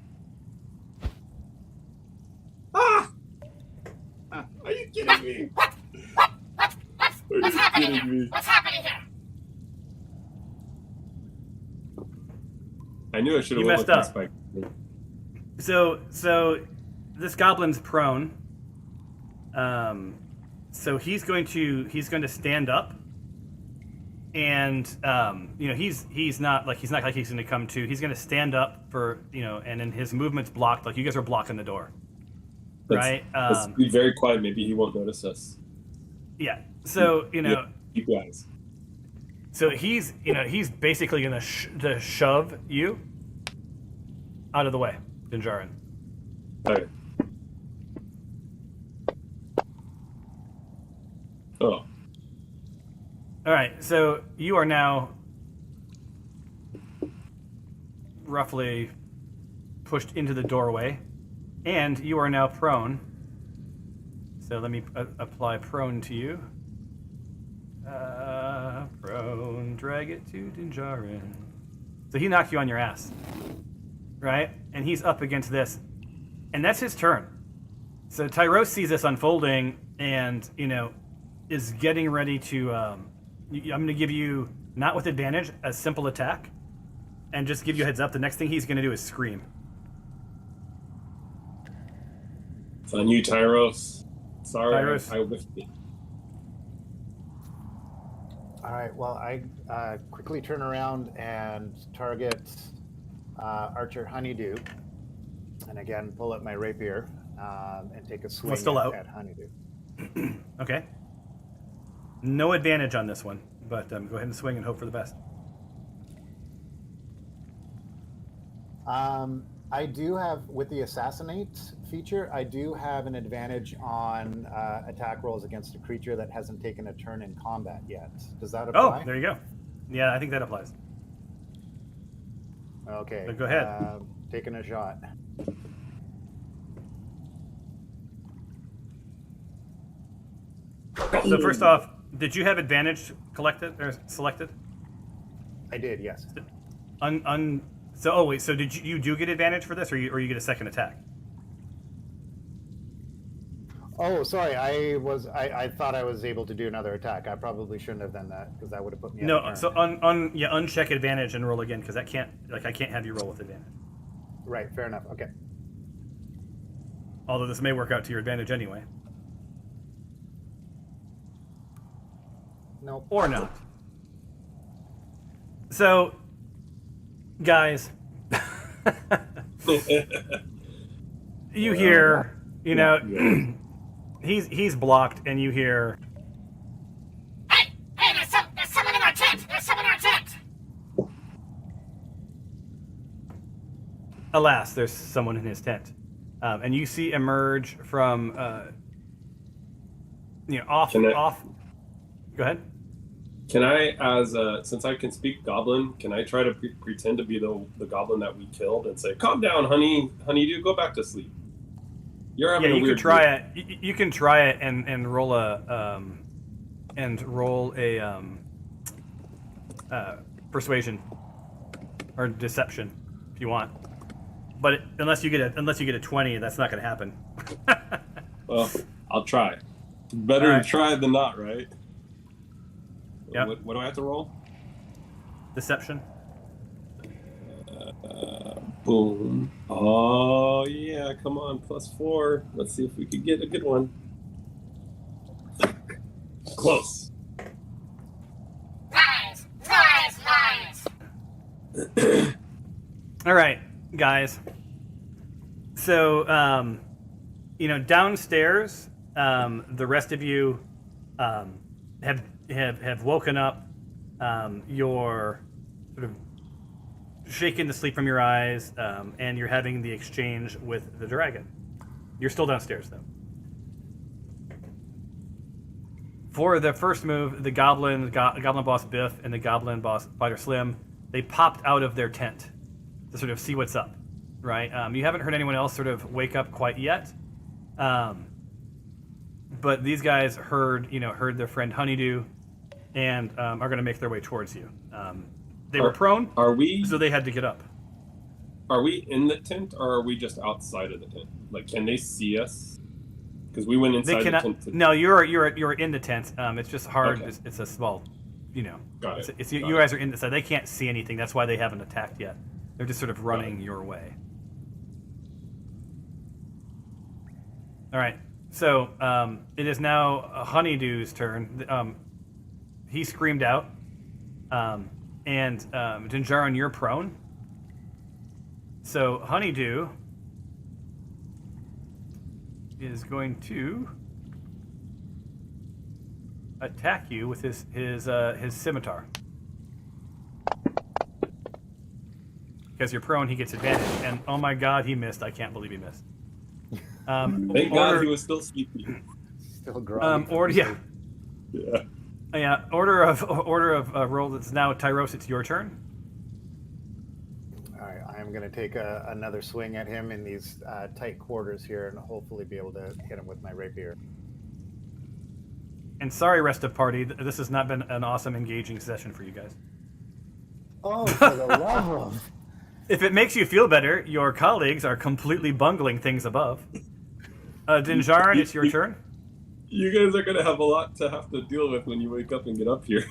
Ah! Are you kidding me? Are you kidding me? What's happening here? I knew I should have You messed up. Spike. So this goblin's prone. So he's going to stand up, and he's not like he's going to come to. He's going to stand up for and then his movement's blocked. Like you guys are blocking the door, right? Let's be very quiet. Maybe he won't notice us. Yeah. So you guys. So he's basically going to shove you out of the way, Dinjarin. Okay. Oh. All right. So you are now roughly pushed into the doorway, and you are now prone. So let me apply prone to you. Prone, drag it to Dinjarin. So he knocked you on your ass, right? And he's up against this, and that's his turn. So Tyros sees this unfolding, and is getting ready to. I'm going to give you, not with advantage, a simple attack, and just give you a heads up. The next thing he's going to do is scream. It's on you, Tyros. Sorry, Tyros. I whiffed it. All right, well, I quickly turn around and target Archer Honeydew, and again pull up my rapier and take a swing at Honeydew. Okay. No advantage on this one, but go ahead and swing and hope for the best. I do have, with the Assassinate feature, I do have an advantage on attack rolls against a creature that hasn't taken a turn in combat yet. Does that apply? Oh, there you go. Yeah, I think that applies. Okay. So go ahead. Taking a shot. So first off, did you have advantage selected? I did, yes. So did you do get advantage for this, or you get a second attack? Oh, sorry. I thought I was able to do another attack. I probably shouldn't have done that because that would have put me. No. So uncheck advantage and roll again, because I can't have you roll with advantage. Right. Fair enough. Okay. Although this may work out to your advantage anyway. No. Or not. So, guys, you hear, he's blocked, and you hear, Hey, there's someone in our tent! There's someone in our tent! alas, there's someone in his tent. And you see emerge from, off. Go ahead. Can I, since I can speak Goblin, can I try to pretend to be the Goblin that we killed and say, "Calm down, honeydew, go back to sleep." You're having a you weird can try it. You can try it and roll a persuasion or deception if you want. But unless you get a 20, that's not going to happen. Well, I'll try. Better to try than not, right? Yeah. What do I have to roll? Deception. Boom. Oh, yeah, come on, +4. Let's see if we could get a good one. Close. Lies. All right, guys. So, downstairs, the rest of you have woken up. You're sort of shaking the sleep from your eyes, and you're having the exchange with the dragon. You're still downstairs, though. For the first move, the goblin boss Biff and the goblin boss Fighter Slim, they popped out of their tent to sort of see what's up, right? You haven't heard anyone else sort of wake up quite yet, but these guys heard their friend Honeydew, and are going to make their way towards you. They were prone, so they had to get up. Are we in the tent, or are we just outside of the tent? Like, can they see us? Because we went inside the tent. No, you're in the tent. It's just hard. Okay. It's a small, Got it. It's you guys are in the side. They can't see anything. That's why they haven't attacked yet. They're just sort of running your way. All right. So it is now Honeydew's turn. He screamed out, and Dinjarin, you're prone. So Honeydew is going to attack you with his scimitar. Because you're prone, he gets advantage. And oh my god, he missed. I can't believe he missed. Thank God he was still sleeping. Still groggy. Yeah. Order of roll. It's now Tyros. It's your turn. All right, I am going to take another swing at him in these tight quarters here, and hopefully be able to hit him with my rapier. And sorry, rest of party. This has not been an awesome, engaging session for you guys. Oh, for the love of... If it makes you feel better, your colleagues are completely bungling things above. Dinjarin, it's your turn. You guys are going to have a lot to have to deal with when you wake up and get up here.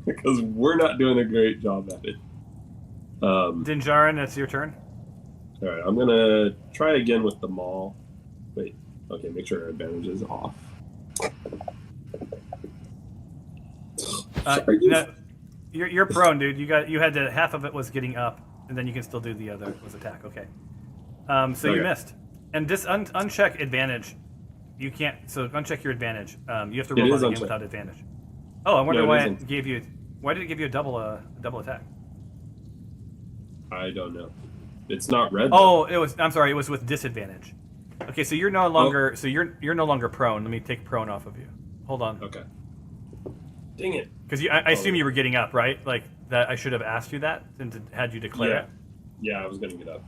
Because we're not doing a great job at it. Dinjarin, it's your turn. All right, I'm going to try again with the maul. Wait, okay, make sure our advantage is off. You're prone, dude. You had to, half of it was getting up, and then you can still do the other was attack. Okay. So you missed, and uncheck advantage. You can't. So uncheck your advantage. You have to roll it again without advantage. Oh, I wonder why it gave you. Why did it give you a double attack? I don't know. It's not red. Oh, it was. I'm sorry. It was with disadvantage. Okay, so you're no longer. So you're no longer prone. Let me take prone off of you. Hold on. Okay. Dang it. Because I assume you were getting up, right? Like that. I should have asked you that and had you declare it. Yeah, I was gonna get up.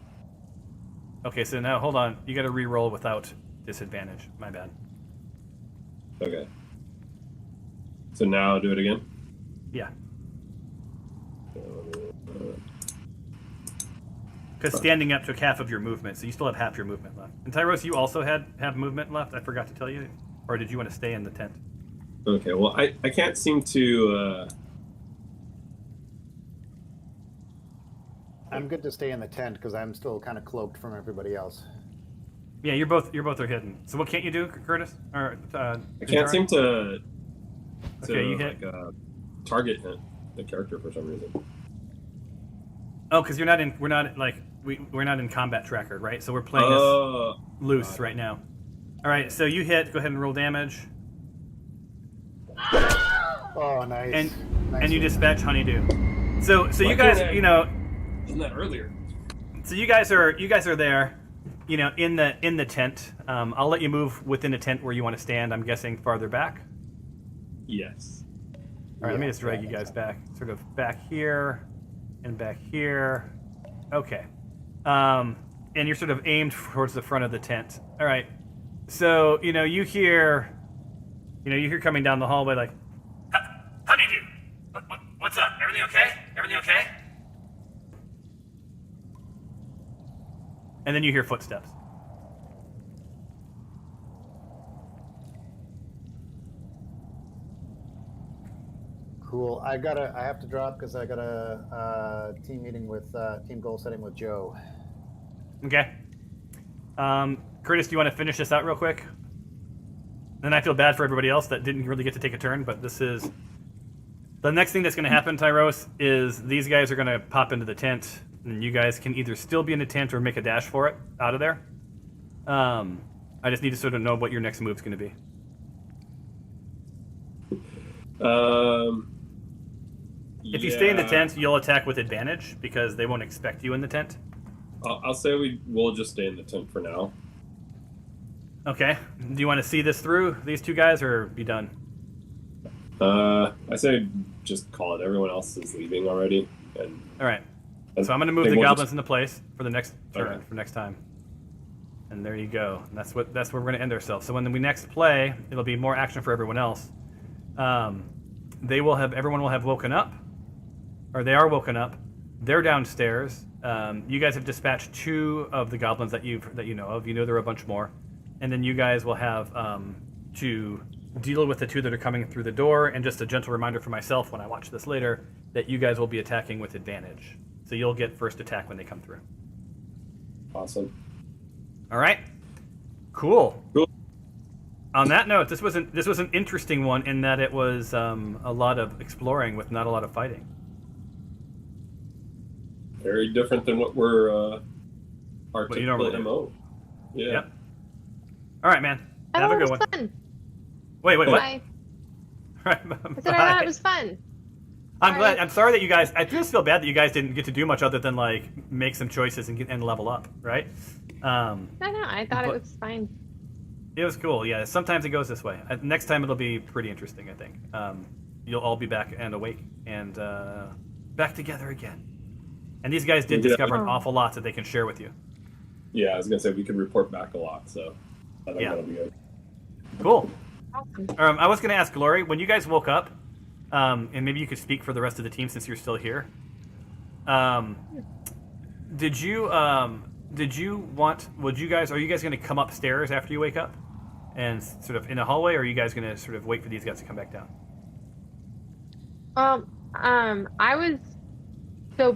Okay, so now hold on. You got to re-roll without disadvantage. My bad. Okay. So now do it again? Yeah. Because standing up took half of your movement, so you still have half your movement left. And Tyros, you also have movement left? I forgot to tell you. Or did you want to stay in the tent? Okay, well, I can't seem to... I'm good to stay in the tent because I'm still kind of cloaked from everybody else. Yeah, you're both are hidden. So what can't you do, Curtis? Or I can't seem to you hit. Target the character for some reason. Oh, because we're not in combat tracker, right? So we're playing this loose right now. All right, so you hit. Go ahead and roll damage. Oh, nice. And you dispatch Honeydew. So you guys, Done that earlier. So you guys are there, you know, in the tent. I'll let you move within the tent where you want to stand. I'm guessing farther back. Yes. All right, let me just drag you guys back, sort of back here and back here. Okay. And you're sort of aimed towards the front of the tent. All right. So, you know, you hear coming down the hallway like, Honeydew, what's up? Everything okay? Everything okay? and then you hear footsteps. Cool. I have to drop because I got a team meeting with team goal setting with Joe. Okay. Curtis, do you want to finish this out real quick? Then I feel bad for everybody else that didn't really get to take a turn, but this is... The next thing that's going to happen, Tyros, is these guys are going to pop into the tent, and you guys can either still be in the tent or make a dash for it out of there. I just need to sort of know what your next move's going to be. If you stay in the tent, you'll attack with advantage because they won't expect you in the tent. I'll say we'll just stay in the tent for now. Okay. Do you want to see this through, these two guys, or be done? I say just call it. Everyone else is leaving already. And all right. So I'm going to move the goblins into place for the next turn, for next time. And there you go. And that's where we're going to end ourselves. So when we next play, it'll be more action for everyone else. Everyone will have woken up, or they are woken up. They're downstairs. You guys have dispatched 2 of the goblins that you know of. You know there are a bunch more, and then you guys will have to deal with the 2 that are coming through the door. And just a gentle reminder for myself when I watch this later that you guys will be attacking with advantage, so you'll get first attack when they come through. Awesome. All right. Cool. On that note, this was an interesting one in that it was a lot of exploring with not a lot of fighting. Very different than what we're our what you normally MO. Yeah. Yep. All right, man. Have a good one. Fun. Wait, what? Bye. All right, I said I thought it was fun. I'm glad. I'm sorry that you guys. I just feel bad that you guys didn't get to do much other than like make some choices and level up, right? No, I thought it was fine. It was cool. Yeah. Sometimes it goes this way. Next time it'll be pretty interesting. I think you'll all be back and awake and back together again. And these guys did discover an awful lot that they can share with you. Yeah, I was gonna say we could report back a lot, so I think that'll be good. Cool. I was gonna ask Glory, when you guys woke up, and maybe you could speak for the rest of the team since you're still here. Are you guys gonna come upstairs after you wake up and sort of in the hallway, or are you guys gonna sort of wait for these guys to come back down?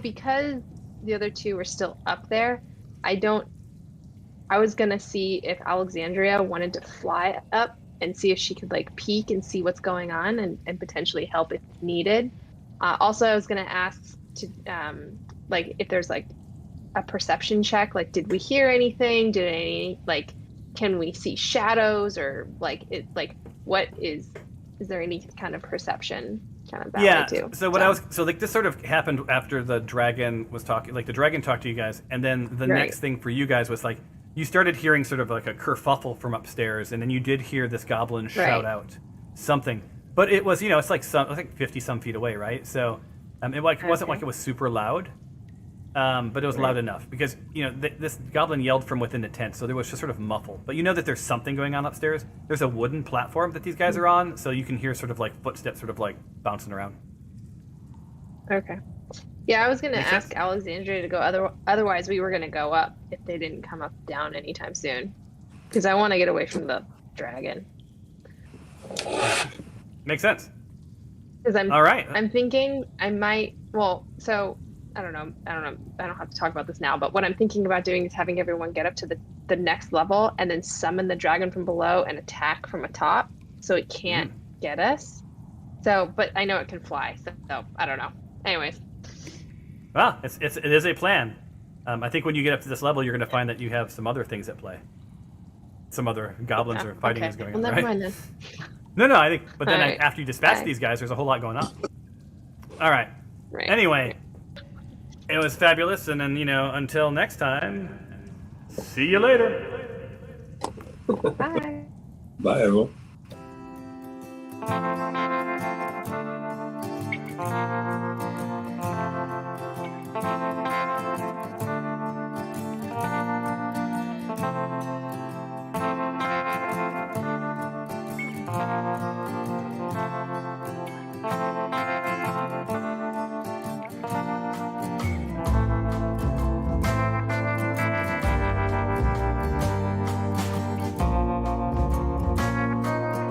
Because the other 2 were still up there, I was gonna see if Alexandria wanted to fly up and see if she could like peek and see what's going on and potentially help if needed. Also, I was gonna ask to like if there's like a perception check, like did we hear anything? Can we see shadows or is there any kind of perception kind of that way too? So this sort of happened after the dragon was talking. Like the dragon talked to you guys, and then the next thing for you guys was like you started hearing sort of like a kerfuffle from upstairs, and then you did hear this goblin shout out something, but it was it's like 50 some feet away, right? So it wasn't like it was super loud, but it was loud enough because this goblin yelled from within the tent, so there was just sort of muffled. But you know that there's something going on upstairs. There's a wooden platform that these guys are on, so you can hear sort of like footsteps sort of like bouncing around. Okay. Yeah, I was going to ask Alexandria to go. Otherwise, we were going to go up if they didn't come up down anytime soon. Because I want to get away from the dragon. Makes sense. Because all right. I'm thinking I might. Well, so I don't know. I don't have to talk about this now. But what I'm thinking about doing is having everyone get up to the next level and then summon the dragon from below and attack from atop, so it can't get us. So, but I know it can fly. So I don't know. Anyways. Well, it is a plan. I think when you get up to this level, you're going to find that you have some other things at play. Some other goblins or fighting is going on, never right? mind then. No, I think. But then after you dispatch these guys, there's a whole lot going on. All right. Anyway, It was fabulous, and then until next time, see you later. Bye. Bye, everyone.